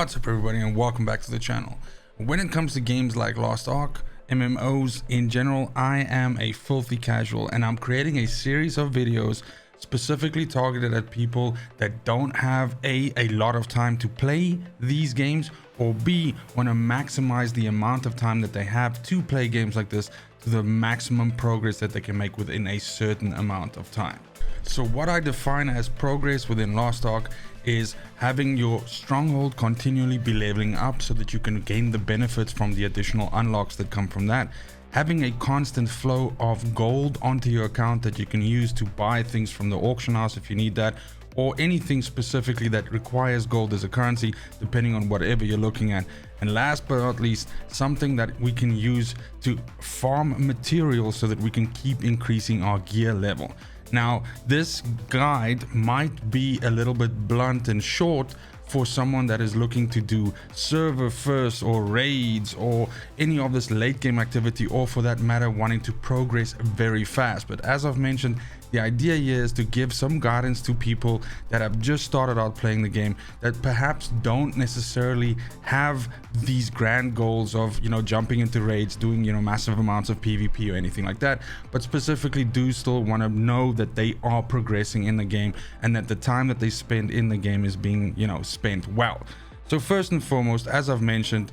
What's up everybody and welcome back to the channel. When it comes to games like Lost Ark, MMOs in general, I am a filthy casual and I'm creating a series of videos specifically targeted at people that don't have a lot of time to play these games, or B, want to maximize the amount of time that they have to play games like this to the maximum progress that they can make within a certain amount of time. So what I define as progress within Lost Ark is having your stronghold continually be leveling up so that you can gain the benefits from the additional unlocks that come from that, having a constant flow of gold onto your account that you can use to buy things from the auction house if you need that, or anything specifically that requires gold as a currency depending on whatever you're looking at. And last but not least, something that we can use to farm materials so that we can keep increasing our gear level. Now, this guide might be a little bit blunt and short for someone that is looking to do server first or raids or any of this late game activity, or for that matter wanting to progress very fast. But as I've mentioned, the idea here is to give some guidance to people that have just started out playing the game, that perhaps don't necessarily have these grand goals of, jumping into raids, doing, massive amounts of PvP or anything like that, but specifically do still want to know that they are progressing in the game and that the time that they spend in the game is being, spent well. So first and foremost, as I've mentioned,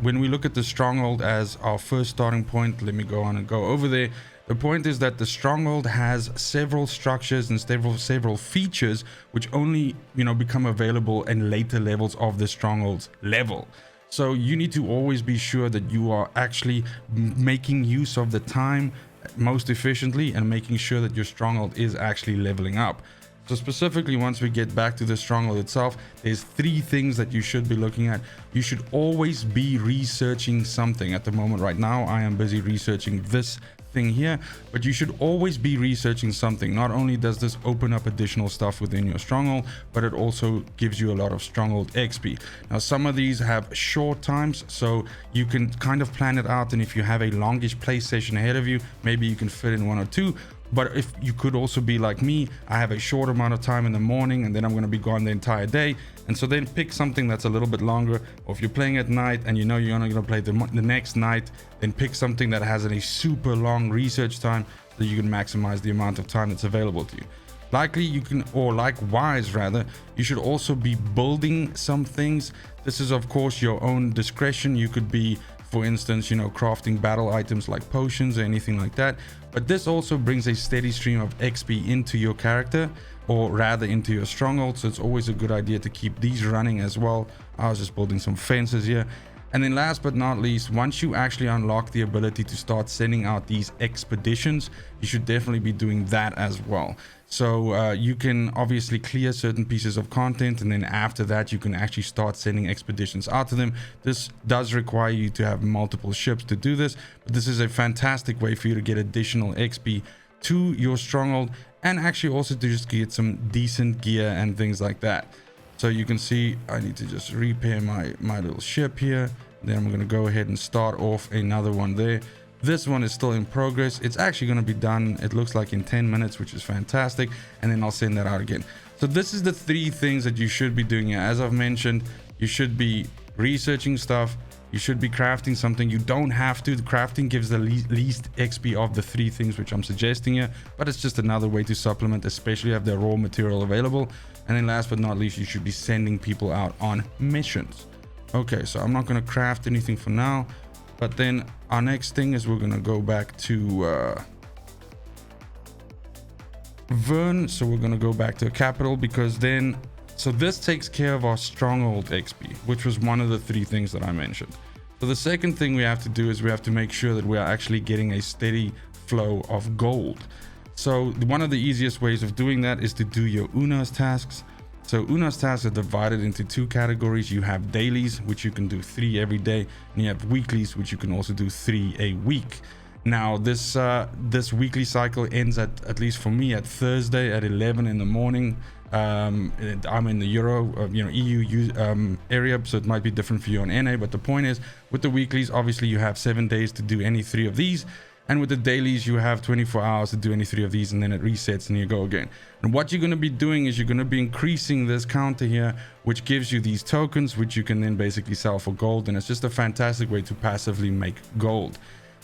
when we look at the Stronghold as our first starting point, let me go on and go over there. The point is that the Stronghold has several structures and several features which only, become available in later levels of the Stronghold's level. So you need to always be sure that you are actually making use of the time most efficiently and making sure that your Stronghold is actually leveling up. So specifically, once we get back to the Stronghold itself, there's 3 things that you should be looking at. You should always be researching something. At the moment right now, I am busy researching this thing here, but you should always be researching something. Not only does this open up additional stuff within your Stronghold, but it also gives you a lot of Stronghold XP. Now, some of these have short times, so you can kind of plan it out, and if you have a longish play session ahead of you, maybe you can fit in 1 or 2. But if you could also be like me, I have a short amount of time in the morning and then I'm going to be gone the entire day. And so then pick something that's a little bit longer. Or if you're playing at night and you're only going to play the next night, then pick something that has a super long research time so you can maximize the amount of time that's available to you. Likewise, you should also be building some things. This is of course your own discretion. You could be, for instance, crafting battle items like potions or anything like that. But this also brings a steady stream of XP into your character, or rather into your Stronghold. So it's always a good idea to keep these running as well. I was just building some fences here. And then last but not least, once you actually unlock the ability to start sending out these expeditions, you should definitely be doing that as well. So you can obviously clear certain pieces of content, and then after that you can actually start sending expeditions out to them. This does require you to have multiple ships to do this, but this is a fantastic way for you to get additional XP to your Stronghold, and actually also to just get some decent gear and things like that. So you can see I need to just repair my little ship here. Then I'm going to go ahead and start off another one there. This one is still in progress. It's actually going to be done, it looks like, in 10 minutes, which is fantastic. And then I'll send that out again. So this is the 3 things that you should be doing here. As I've mentioned, you should be researching stuff. You should be crafting something. You don't have to. The crafting gives the least XP of the 3 things which I'm suggesting here, but it's just another way to supplement, especially if the raw material available. And then last but not least, you should be sending people out on missions. Okay, so I'm not going to craft anything for now, but then our next thing is we're going to go back to Vern. So we're going to go back to a capital, because then, so this takes care of our Stronghold XP, which was one of the 3 things that I mentioned. So the second thing we have to do is we have to make sure that we are actually getting a steady flow of gold. So one of the easiest ways of doing that is to do your Una's tasks. So Una's tasks are divided into 2 categories. You have dailies, which you can do 3 every day, and you have weeklies, which you can also do 3 a week. Now this weekly cycle ends at least for me at Thursday at 11 in the morning. I'm in the EU area, so it might be different for you on NA, but the point is, with the weeklies, obviously you have 7 days to do any 3 of these. And with the dailies, you have 24 hours to do any 3 of these, and then it resets and you go again. And what you're going to be doing is you're going to be increasing this counter here, which gives you these tokens, which you can then basically sell for gold. And it's just a fantastic way to passively make gold.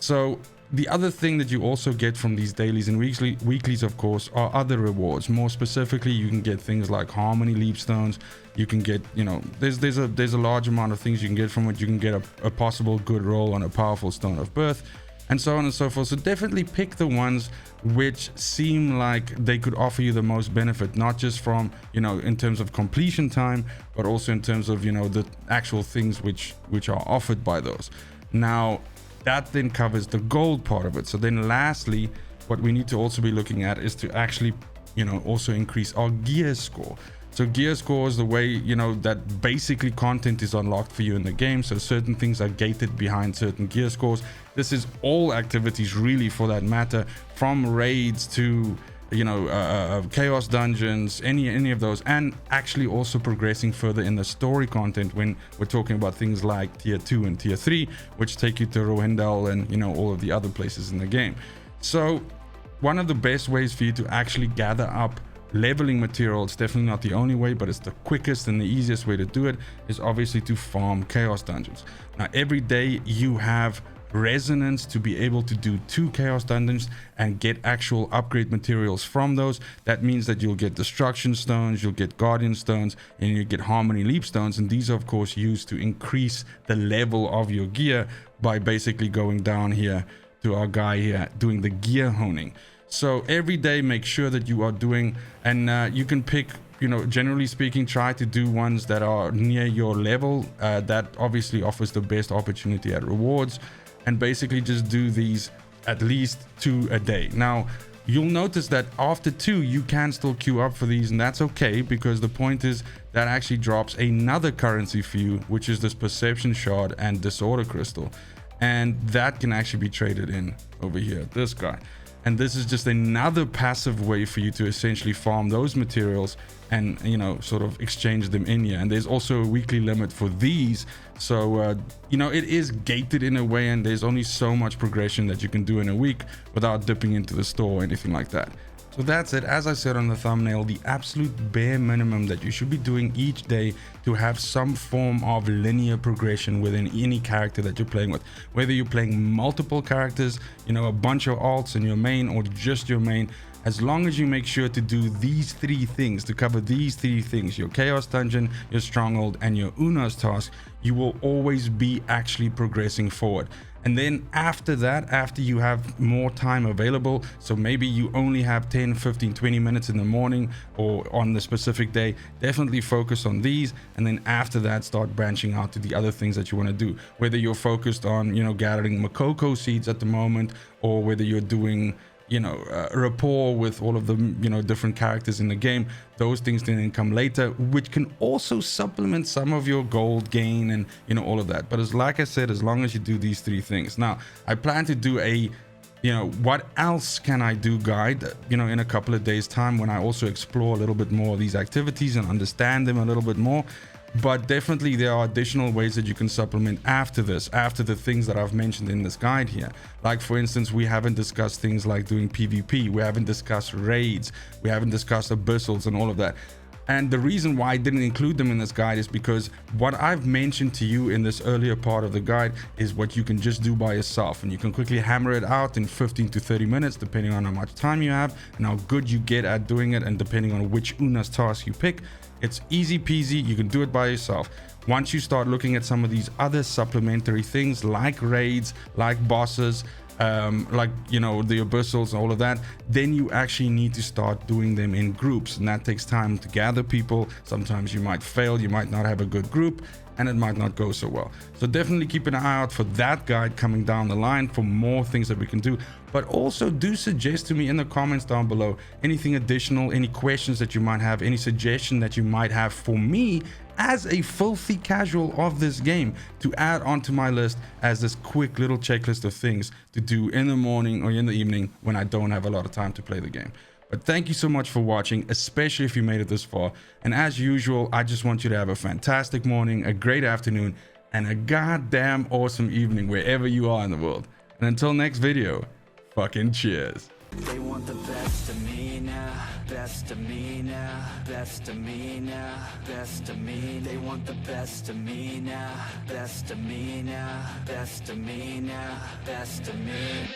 So the other thing that you also get from these dailies and weeklies, of course, are other rewards. More specifically, you can get things like harmony leap stones. You can get, you know, there's a large amount of things you can get from it. You can get a possible good roll on a powerful stone of birth, and so on and so forth. So definitely pick the ones which seem like they could offer you the most benefit, not just from, you know, in terms of completion time, but also in terms of, you know, the actual things which are offered by those. Now, that then covers the gold part of it. So then lastly, what we need to also be looking at is to actually, you know, also increase our gear score. So gear score is the way, you know, that basically content is unlocked for you in the game. So certain things are gated behind certain gear scores. This is all activities really, for that matter, from raids to, you know, chaos dungeons, any of those, and actually also progressing further in the story content when we're talking about things like tier 2 and tier 3, which take you to Rohendel and, you know, all of the other places in the game. So one of the best ways for you to actually gather up leveling material, it's definitely not the only way, but it's the quickest and the easiest way to do it, is obviously to farm chaos dungeons. Now every day you have resonance to be able to do 2 chaos dungeons and get actual upgrade materials from those. That means that you'll get destruction stones, you'll get guardian stones, and you get harmony leap stones, and these are of course used to increase the level of your gear by basically going down here to our guy here doing the gear honing. So every day make sure that you are doing, and you can pick, you know, generally speaking, try to do ones that are near your level. That obviously offers the best opportunity at rewards, and basically just do these at least 2 a day. Now you'll notice that after 2 you can still queue up for these, and that's okay, because the point is that actually drops another currency for you, which is this perception shard and disorder crystal, and that can actually be traded in over here, this guy. And this is just another passive way for you to essentially farm those materials and, you know, sort of exchange them in here. And there's also a weekly limit for these. So, you know, it is gated in a way, and there's only so much progression that you can do in a week without dipping into the store or anything like that. So that's it. As I said on the thumbnail, the absolute bare minimum that you should be doing each day to have some form of linear progression within any character that you're playing with. Whether you're playing multiple characters, you know, a bunch of alts in your main, or just your main, as long as you make sure to do these 3 things, to cover these 3 things, your chaos dungeon, your stronghold, and your Una's task, you will always be actually progressing forward. And then after that, after you have more time available, so maybe you only have 10, 15, 20 minutes in the morning or on the specific day, definitely focus on these. And then after that, start branching out to the other things that you want to do. Whether you're focused on, you know, gathering Makoko seeds at the moment, or whether you're doing, you know, rapport with all of the, you know, different characters in the game, those things then come later, which can also supplement some of your gold gain and, you know, all of that. But as like I said, as long as you do these 3 things. Now I plan to do a, you know, what else can I do guide, you know, in a couple of days time, when I also explore a little bit more of these activities and understand them a little bit more. But definitely there are additional ways that you can supplement after this, after the things that I've mentioned in this guide here. Like for instance, we haven't discussed things like doing PvP, we haven't discussed raids, we haven't discussed abyssals and all of that. And the reason why I didn't include them in this guide is because what I've mentioned to you in this earlier part of the guide is what you can just do by yourself, and you can quickly hammer it out in 15 to 30 minutes depending on how much time you have and how good you get at doing it, and depending on which Una's task you pick. It's easy peasy, you can do it by yourself. Once you start looking at some of these other supplementary things like raids, like bosses, like, you know, the abyssals and all of that, then you actually need to start doing them in groups, and that takes time to gather people. Sometimes you might fail, you might not have a good group, and it might not go so well. So definitely keep an eye out for that guide coming down the line for more things that we can do. But also do suggest to me in the comments down below anything additional, any questions that you might have, any suggestion that you might have for me as a filthy casual of this game to add onto my list as this quick little checklist of things to do in the morning or in the evening when I don't have a lot of time to play the game. But thank you so much for watching, especially if you made it this far. And as usual, I just want you to have a fantastic morning, a great afternoon, and a goddamn awesome evening wherever you are in the world. And until next video, Fucking cheers. They want the best of me now, best of me now, best of me now, best of me. They want the best of me now, best of me now, best of me now, best of me.